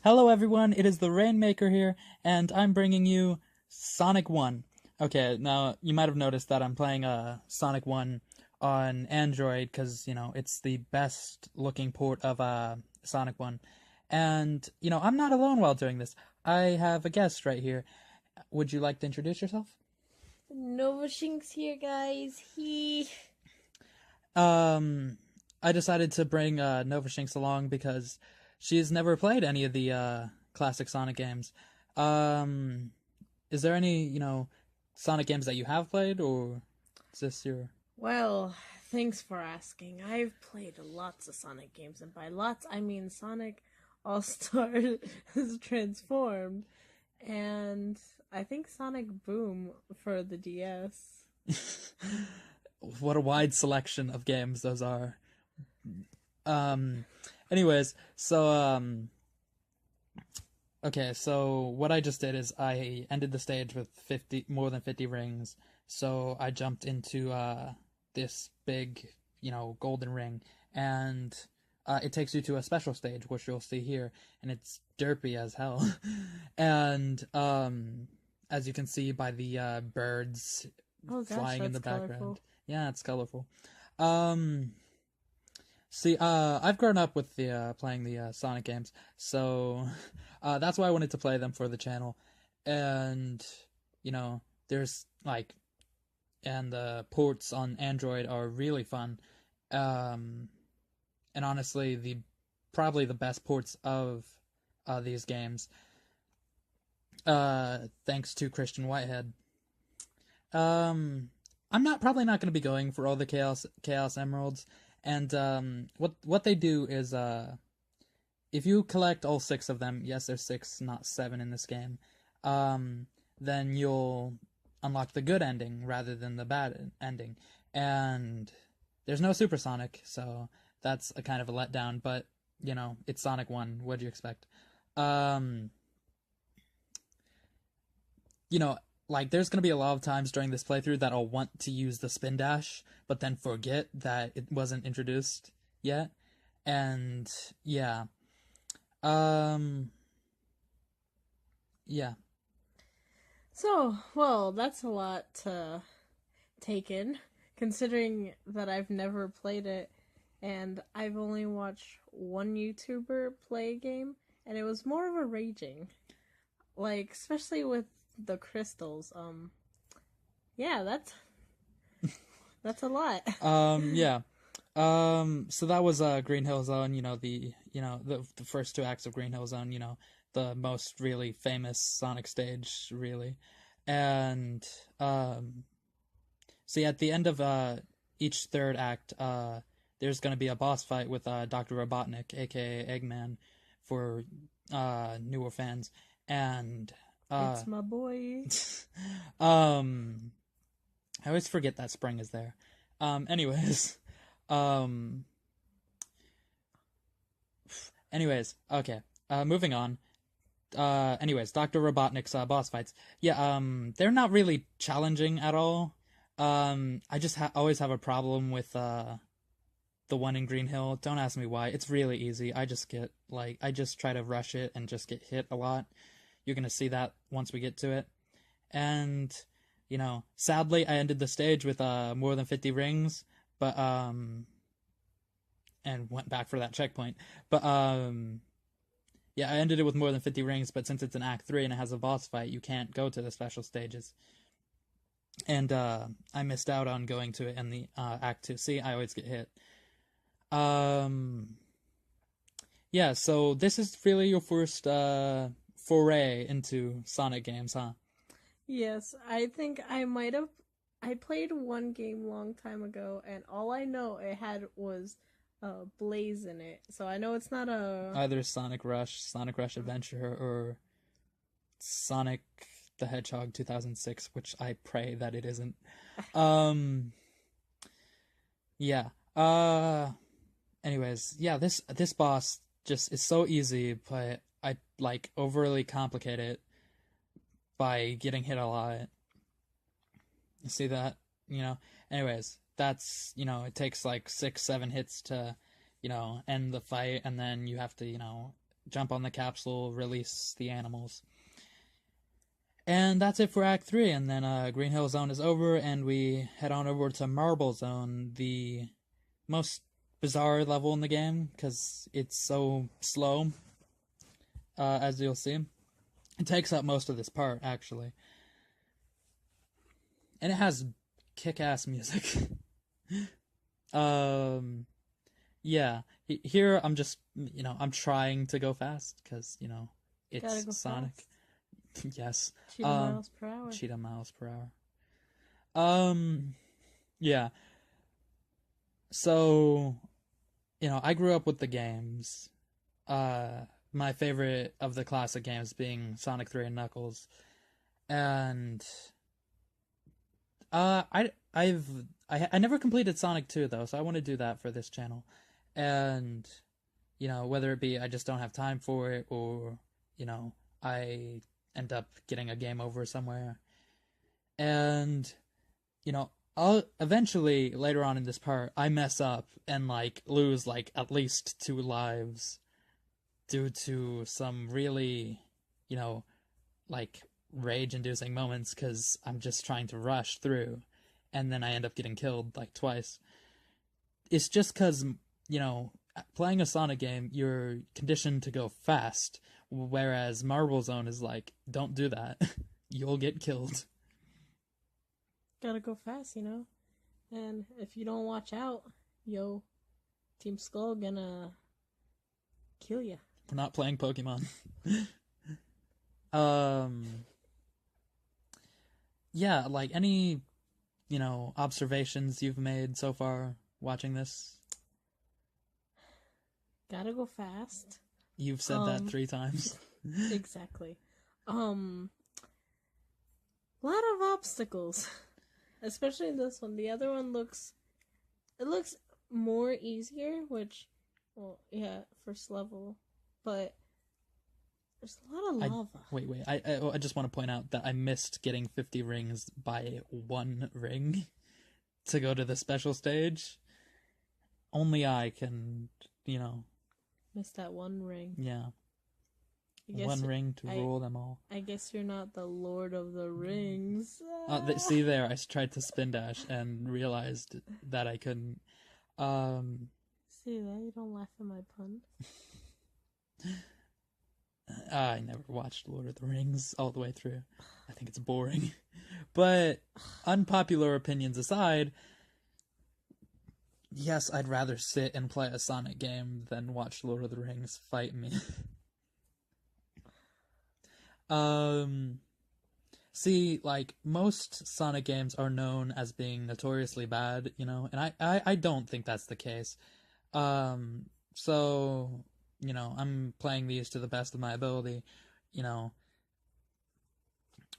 Hello everyone, it is the Rainmaker here, and I'm bringing you Sonic 1. Okay, now you might have noticed that I'm playing Sonic 1 on Android because, it's the best looking port of Sonic 1. And, I'm not alone while doing this. I have a guest right here. Would you like to introduce yourself? NovaShinx here, guys. I decided to bring NovaShinx along because she's never played any of the classic Sonic games. Um, is there any, Sonic games that you have played, or is this your... Well, thanks for asking. I've played lots of Sonic games, and by lots, I mean Sonic All Stars Transformed, and I think Sonic Boom for the DS. What a wide selection of games those are. Um, anyways, okay, so what I just did is I ended the stage with more than 50 rings. So I jumped into this big, golden ring, and it takes you to a special stage, which you'll see here, and it's derpy as hell. And as you can see by the birds Oh gosh, flying in that's the background. colorful. Yeah, it's colorful. Um, See, I've grown up with the playing the Sonic games, so that's why I wanted to play them for the channel. And there's and the ports on Android are really fun. Um, and honestly, the probably the best ports of these games. Thanks to Christian Whitehead. Um, I'm not probably not going to be going for all the Chaos Emeralds. And what they do is if you collect all six of them, yes, there's six, not seven in this game, then you'll unlock the good ending rather than the bad ending. And there's no Supersonic, so that's a kind of a letdown. But it's Sonic 1. What do you expect? Um, you know, there's gonna be a lot of times during this playthrough that I'll want to use the spin dash, but then forget that it wasn't introduced yet. And yeah, um, yeah. So, well, that's a lot to take in, considering that I've never played it, and I've only watched one YouTuber play a game, and it was more of a raging. Like, especially with the crystals. Yeah, that's a lot. Yeah. So that was Green Hill Zone. The first two acts of Green Hill Zone. The most really famous Sonic stage, really. And see, at the end of each third act, there's gonna be a boss fight with Dr. Robotnik, aka Eggman, for newer fans, and It's my boy. um, I always forget that Spring is there. Anyways, um, okay. Moving on. Anyways, Dr. Robotnik's boss fights. Yeah, they're not really challenging at all. I just always have a problem with the one in Green Hill. Don't ask me why. It's really easy. I just try to rush it and just get hit a lot. You're gonna see that once we get to it. And sadly, I ended the stage with more than 50 rings, but and went back for that checkpoint. But yeah, I ended it with more than 50 rings, but since it's an Act 3 and it has a boss fight, you can't go to the special stages. And I missed out on going to it in the Act 2. See, I always get hit. Um, yeah, so this is really your first foray into Sonic games, huh? Yes, I think I might have. I played one game long time ago, and all I know it had was Blaze in it. So I know it's not a. Either Sonic Rush, Sonic Rush Adventure, or Sonic the Hedgehog 2006, which I pray that it isn't. Um, yeah. Anyways, yeah, this boss just is so easy, but I overly complicate it by getting hit a lot. You see that? Anyways, that's, it takes like 6, 7 hits to, end the fight, and then you have to, jump on the capsule, release the animals. And that's it for Act 3, and then Green Hill Zone is over, and we head on over to Marble Zone, the most bizarre level in the game, because it's so slow, as you'll see. It takes up most of this part, actually. And it has kick-ass music. Yeah. Here, I'm just, I'm trying to go fast, because, it's Go Sonic. fast. Yes. Cheetah miles per hour. Cheetah miles per hour. Yeah. So, I grew up with the games. My favorite of the classic games being Sonic 3 and Knuckles. And I never completed Sonic 2 though, so I want to do that for this channel. And whether it be I just don't have time for it, or I end up getting a game over somewhere. And I'll eventually, later on in this part, I mess up and lose at least 2 lives due to some really rage-inducing moments, because I'm just trying to rush through, and then I end up getting killed twice. It's just because playing a Sonic game, you're conditioned to go fast, whereas Marble Zone is don't do that. You'll get killed. Gotta go fast, And if you don't watch out, Team Skull gonna kill you. We're not playing Pokemon. Yeah, any, observations you've made so far watching this? Gotta go fast. You've said that 3 times. Exactly. Lot of obstacles. Especially this one. The other one looks more easier, which, well, yeah, first level, but there's a lot of lava. Wait. I just want to point out that I missed getting 50 rings by 1 ring to go to the special stage. Only I can, Miss that 1 ring. Yeah. 1 ring to rule them all. I guess you're not the Lord of the Rings. See there, I tried to spin dash and realized that I couldn't. See that? You don't laugh at my pun. I never watched Lord of the Rings all the way through. I think it's boring. But unpopular opinions aside, yes, I'd rather sit and play a Sonic game than watch Lord of the Rings fight me. See, most Sonic games are known as being notoriously bad, and I don't think that's the case. So, I'm playing these to the best of my ability,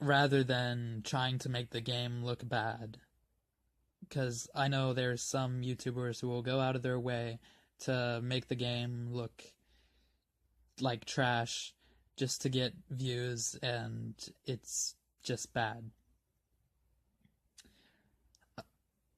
rather than trying to make the game look bad. Because I know there's some YouTubers who will go out of their way to make the game look like trash, just to get views, and it's just bad.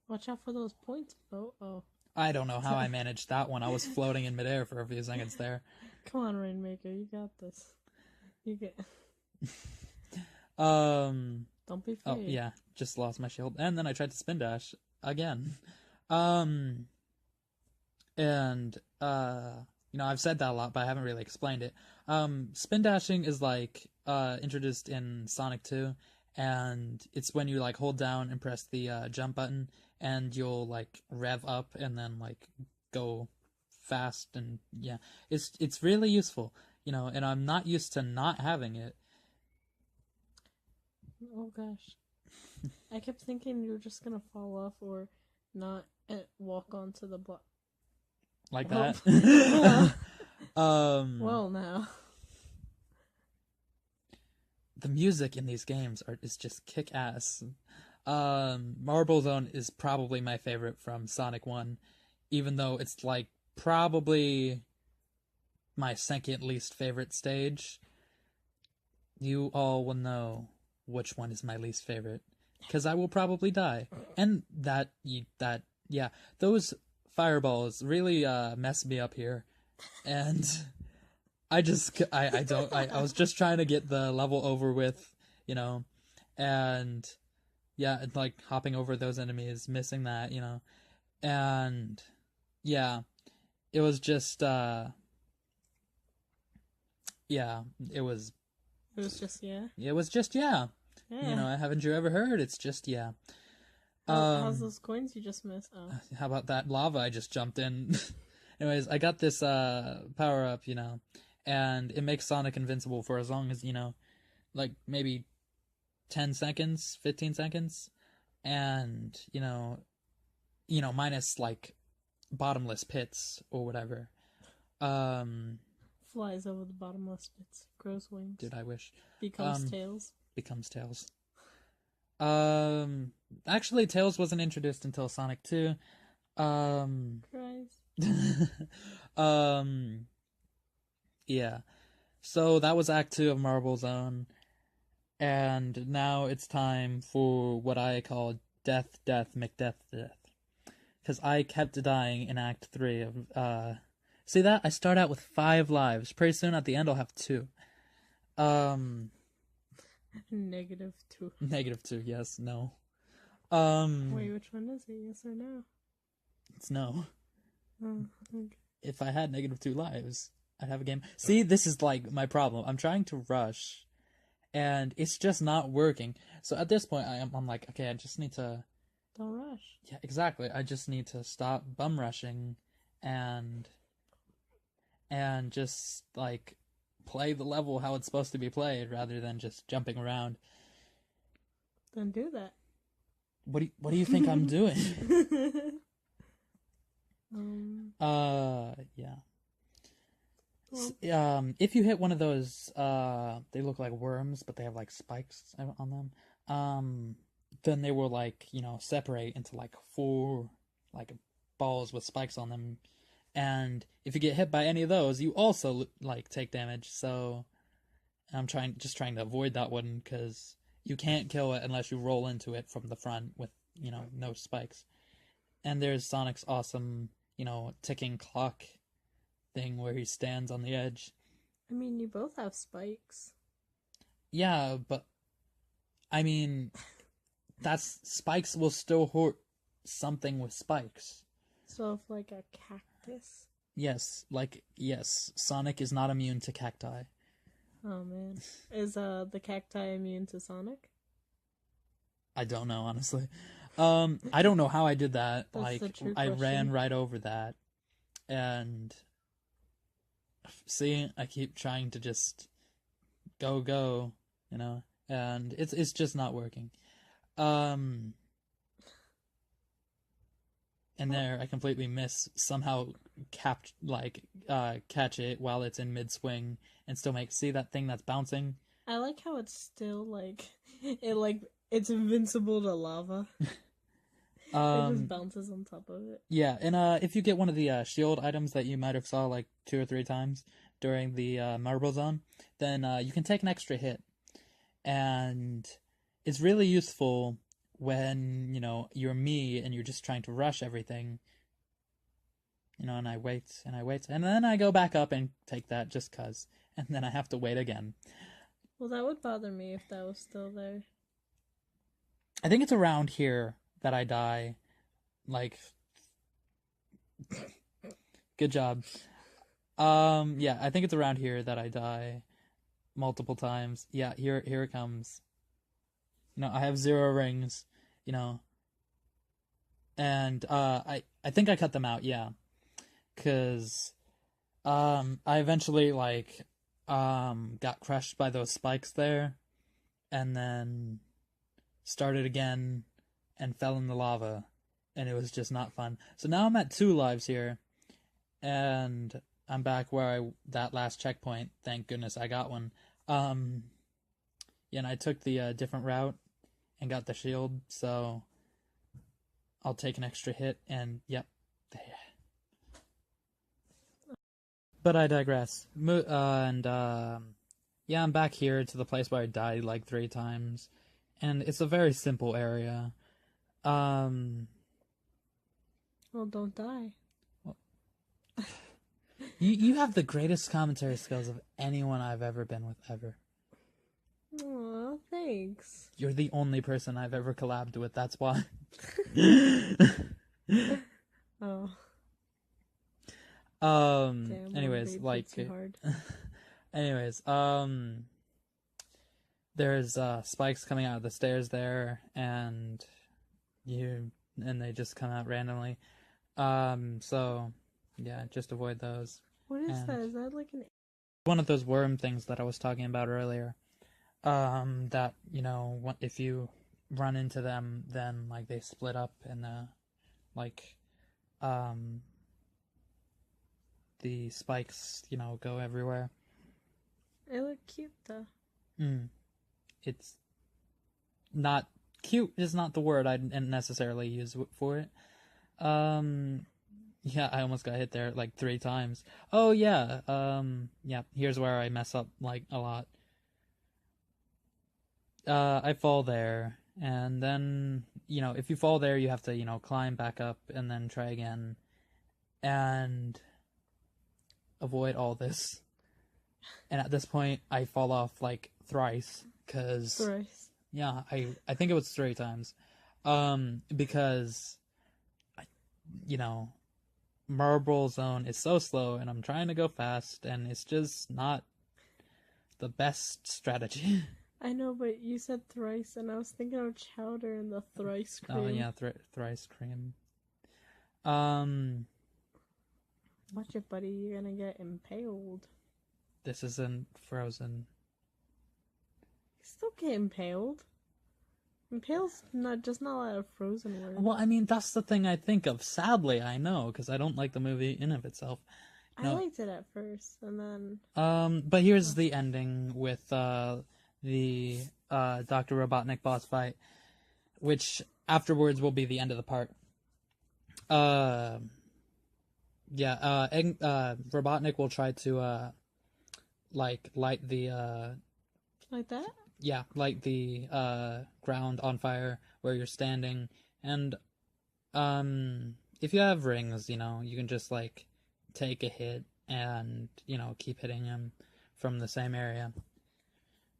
Watch out for those points, Bo. Oh. I don't know how I managed that one. I was floating in midair for a few seconds there. Come on, Rainmkr, you got this. You get. Don't be afraid. Oh yeah, just lost my shield, and then I tried to spin dash again. And I've said that a lot, but I haven't really explained it. Spin dashing is introduced in Sonic 2, and it's when you hold down and press the jump button, and you'll rev up and then go fast, and yeah, it's really useful, and I'm not used to not having it. Oh gosh. I kept thinking you were just gonna fall off or not walk onto the block. Like that? Well, now. The music in these games is just kick-ass. Marble Zone is probably my favorite from Sonic 1, even though it's probably my second least favorite stage. You all will know which one is my least favorite, because I will probably die. And yeah, those fireballs really mess me up here, and I was just trying to get the level over with, and yeah, and, like hopping over those enemies, missing that, and yeah, it was just yeah, It was just yeah. it was just yeah. Yeah. Haven't you ever heard? It's just yeah. How's those coins you just missed? Oh. How about that lava I just jumped in? Anyways, I got this power up, and it makes Sonic invincible for as long as, like maybe 10 seconds, 15 seconds, and, minus like bottomless pits or whatever. Flies over the bottomless pits, grows wings. Dude, I wish. Becomes Tails. Becomes Tails. Actually, Tails wasn't introduced until Sonic 2. Cries. Yeah. So that was Act 2 of Marble Zone. And now it's time for what I call Death, McDeath, Death. Because I kept dying in Act 3 of, see that? I start out with 5 lives. Pretty soon at the end I'll have 2. -2. -2, yes, no. Wait, which one is it? Yes or no? It's no. Oh, okay. If I had -2 lives, I'd have a game. See, this is like my problem. I'm trying to rush, and it's just not working. So at this point, I'm like, okay, I just need to. Don't rush. Yeah, exactly. I just need to stop bum rushing, and just like play the level how it's supposed to be played, rather than just jumping around. Then do that. What do you think I'm doing? Yeah. Well, if you hit one of those, they look like worms, but they have like spikes on them. Then they will like, separate into like 4 like balls with spikes on them. And if you get hit by any of those, you also like take damage. So I'm just trying to avoid that one, because you can't kill it unless you roll into it from the front with, no spikes. And there's Sonic's awesome, ticking clock thing where he stands on the edge. I mean, you both have spikes. Yeah, but I mean, spikes will still hurt something with spikes. So if like a cactus? Yes, Sonic is not immune to cacti. Oh man. Is the cacti immune to Sonic? I don't know, honestly. I don't know how I did that. That's the true I question. ran right over that. And see, I keep trying to just go, and it's just not working. And there, I completely miss, somehow catch it while it's in mid-swing and still see that thing that's bouncing? I like how it's still, it's invincible to lava. It just bounces on top of it. Yeah, and if you get one of the shield items that you might have saw like 2 or 3 times during the Marble Zone, then you can take an extra hit. And it's really useful when, you're me and you're just trying to rush everything. And I wait, and then I go back up and take that just 'cause. And then I have to wait again. Well, that would bother me if that was still there. I think it's around here that I die. Good job. Yeah, I think it's around here that I die multiple times. Yeah, here it comes. I have 0 rings, and I think I cut them out, yeah, because I eventually got crushed by those spikes there, and then started again and fell in the lava, and it was just not fun. So now I'm at 2 lives here, and I'm back where that last checkpoint. Thank goodness I got one. Yeah, and I took the different route and got the shield, so I'll take an extra hit, and yep. But I digress. Yeah, I'm back here to the place where I died like 3 times, and it's a very simple area. Well, don't die. You have the greatest commentary skills of anyone I've ever been with, ever. Aw, thanks. You're the only person I've ever collabed with, that's why. Oh. Damn, Anyways, babe, like... hits you hard. Anyways, there's spikes coming out of the stairs there, and they just come out randomly. So yeah, just avoid those. What is that? Is that like an... One of those worm things that I was talking about earlier. That, you know, if you run into them, then like they split up and the spikes, you know, go everywhere. It looked cute though. It's not cute is not the word I'd necessarily use for it. Yeah, I almost got hit there like 3 times. Oh yeah, yeah, here's where I mess up like a lot. I fall there, and then, you know, if you fall there, you have to, you know, climb back up and then try again, and avoid all this. And at this point, I fall off like thrice, because... Thrice. Yeah, I think it was 3 times. Because, you know, Marble Zone is so slow, and I'm trying to go fast, and it's just not the best strategy. I know, but you said thrice, and I was thinking of Chowder and the thrice cream. Oh, yeah, thrice cream. Watch it, buddy, you're gonna get impaled. This isn't Frozen. You still get impaled. Impaled's just not a lot of Frozen word. Well, I mean, that's the thing I think of. Sadly, I know, because I don't like the movie in of itself. I liked it at first, and then... But here's the ending with, the Dr. Robotnik boss fight, which afterwards will be the end of the part. Robotnik will try to light the Like that? Yeah, light the ground on fire where you're standing, and if you have rings, you know, you can just like take a hit and, you know, keep hitting him from the same area.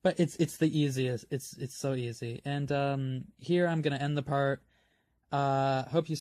But it's the easiest. It's so easy. And here I'm gonna end the part. Hope you